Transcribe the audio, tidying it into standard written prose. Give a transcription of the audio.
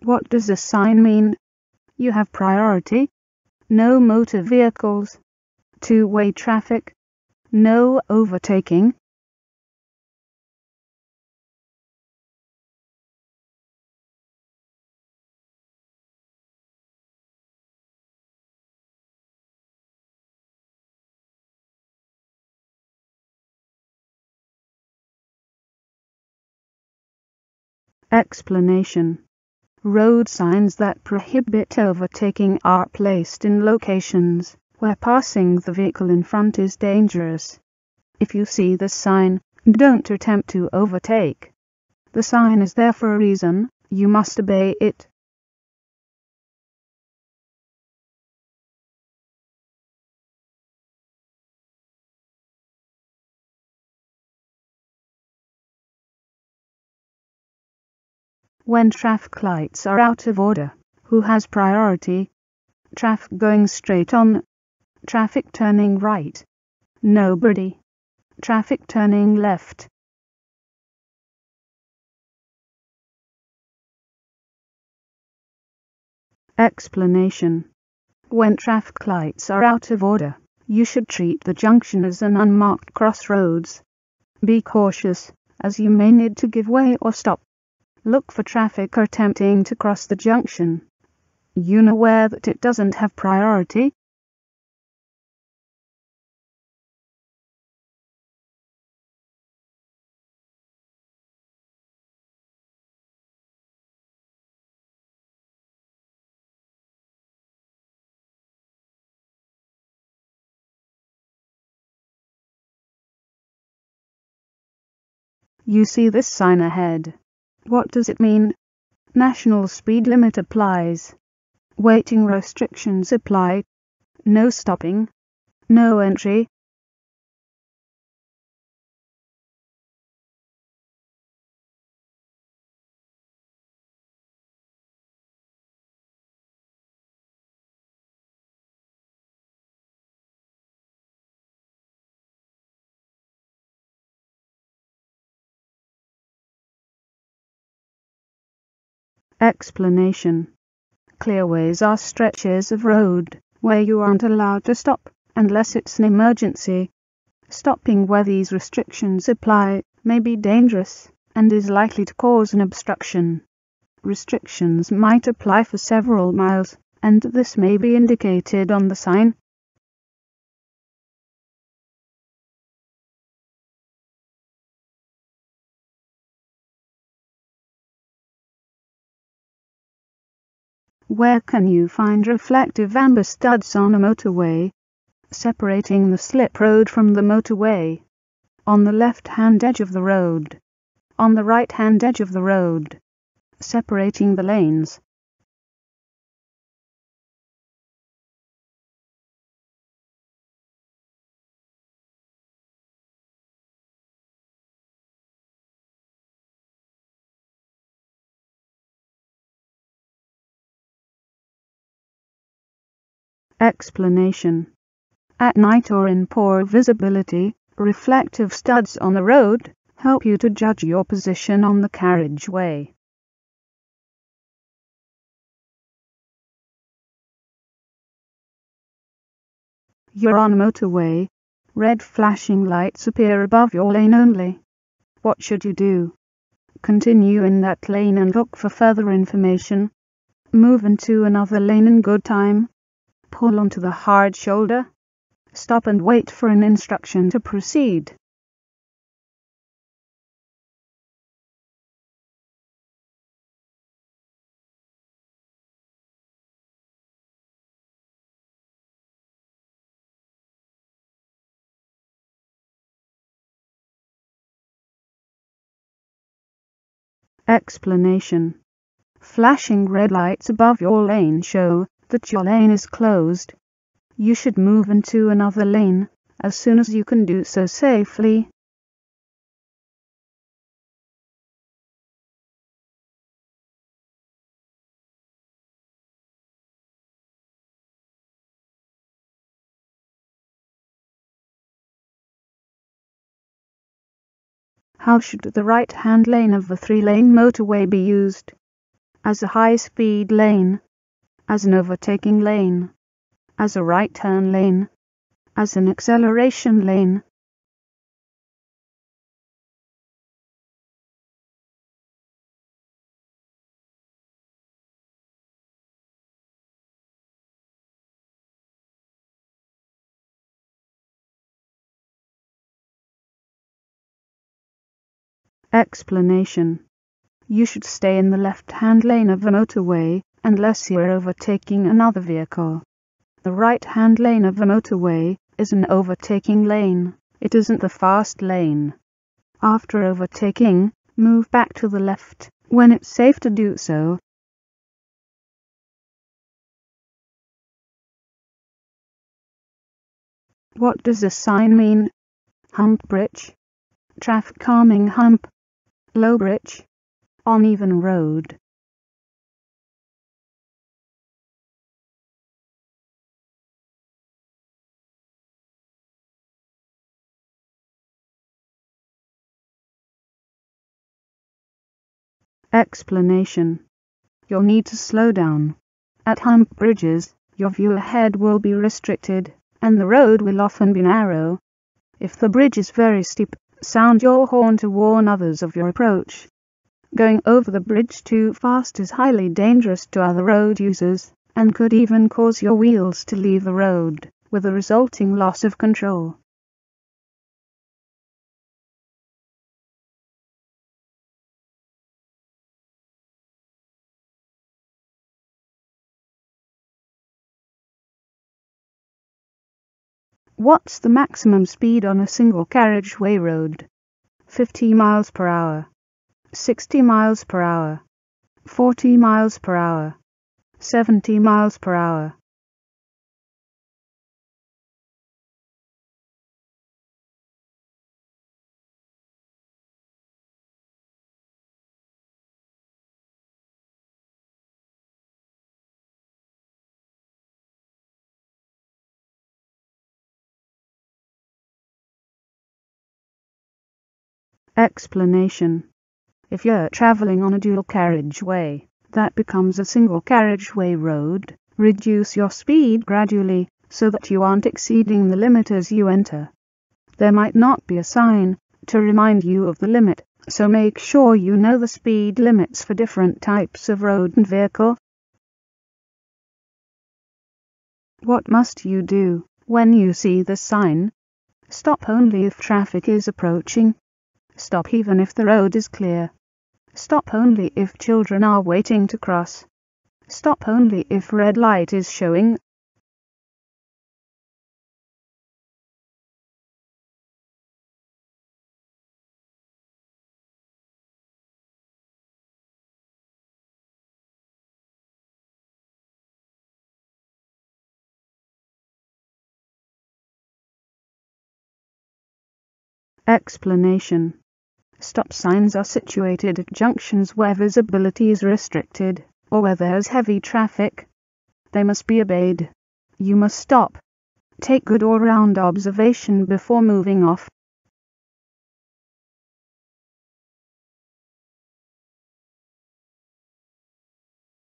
What does this sign mean? You have priority. No motor vehicles. Two-way traffic. No overtaking. Explanation. Road signs that prohibit overtaking are placed in locations where passing the vehicle in front is dangerous. If you see this sign, don't attempt to overtake. The sign is there for a reason. You must obey it. When traffic lights are out of order, who has priority? Traffic going straight on. Traffic turning right. Nobody. Traffic turning left. Explanation. When traffic lights are out of order, you should treat the junction as an unmarked crossroads. Be cautious, as you may need to give way or stop. Look for traffic attempting to cross the junction. You know aware that it doesn't have priority? You see this sign ahead. What does it mean? National speed limit applies. Waiting restrictions apply. No stopping. No entry. Explanation. Clearways are stretches of road where you aren't allowed to stop unless it's an emergency. Stopping where these restrictions apply may be dangerous and is likely to cause an obstruction. Restrictions might apply for several miles, and this may be indicated on the sign. Where can you find reflective amber studs on a motorway? Separating the slip road from the motorway. On the left-hand edge of the road. On the right-hand edge of the road. Separating the lanes. Explanation. At night or in poor visibility, reflective studs on the road help you to judge your position on the carriageway. You're on a motorway. Red flashing lights appear above your lane only. What should you do? Continue in that lane and look for further information. Move into another lane in good time. Pull onto the hard shoulder. Stop and wait for an instruction to proceed. Explanation. Flashing red lights above your lane show that your lane is closed. You should move into another lane as soon as you can do so safely. How should the right-hand lane of the three-lane motorway be used? as a high-speed lane, as an overtaking lane, as a right turn lane, as an acceleration lane. Explanation. You should stay in the left-hand lane of a motorway unless you are overtaking another vehicle. The right-hand lane of a motorway is an overtaking lane. It isn't the fast lane. After overtaking, move back to the left when it's safe to do so. What does this sign mean? Hump bridge, traffic calming hump, low bridge, uneven road. Explanation. You'll need to slow down. At hump bridges, your view ahead will be restricted, and the road will often be narrow. If the bridge is very steep, sound your horn to warn others of your approach. Going over the bridge too fast is highly dangerous to other road users, and could even cause your wheels to leave the road, with a resulting loss of control. What's the maximum speed on a single carriageway road? 50 miles per hour, 60 miles per hour, 40 miles per hour, 70 miles per hour. Explanation. If you're traveling on a dual carriageway that becomes a single carriageway road, reduce your speed gradually so that you aren't exceeding the limit as you enter. There might not be a sign to remind you of the limit, so make sure you know the speed limits for different types of road and vehicle. What must you do when you see the sign? Stop only if traffic is approaching. Stop even if the road is clear. Stop only if children are waiting to cross. Stop only if red light is showing. Explanation. Stop signs are situated at junctions where visibility is restricted, or where there is heavy traffic. They must be obeyed. You must stop. Take good all-round observation before moving off.